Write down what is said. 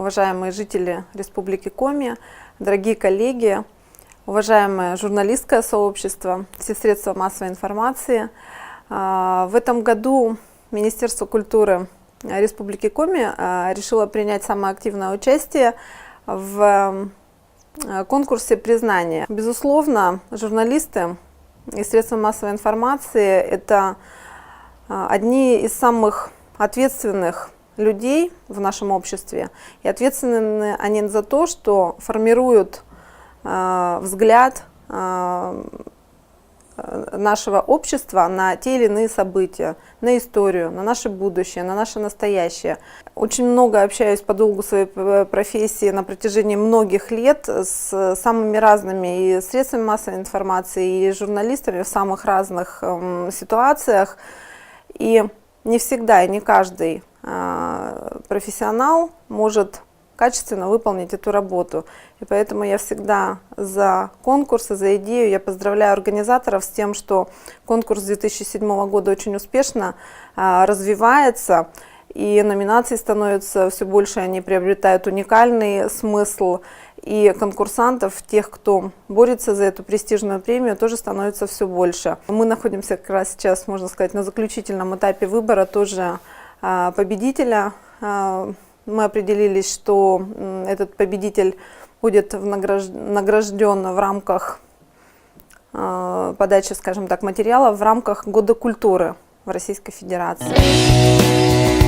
уважаемые жители Республики Коми, дорогие коллеги, уважаемое журналистское сообщество, все средства массовой информации. В этом году Министерство культуры Республики Коми решило принять самое активное участие в конкурсе признания. Безусловно, журналисты и средства массовой информации – это одни из самых ответственных людей в нашем обществе. И ответственны они за то, что формируют взгляд нашего общества на те или иные события, на историю, на наше будущее, на наше настоящее. Очень много общаюсь по долгу своей профессии на протяжении многих лет с самыми разными и средствами массовой информации, и журналистами в самых разных ситуациях. И не всегда и не каждый профессионал может качественно выполнить эту работу. И поэтому я всегда за конкурсы, за идею. Я поздравляю организаторов с тем, что конкурс 2007 года очень успешно развивается, и номинаций становится все больше, они приобретают уникальный смысл, и конкурсантов, тех, кто борется за эту престижную премию, тоже становится все больше. Мы находимся как раз сейчас, можно сказать, на заключительном этапе выбора тоже победителя. Мы определились, что этот победитель будет награжден в рамках подачи, скажем так, материалов в рамках Года культуры в Российской Федерации.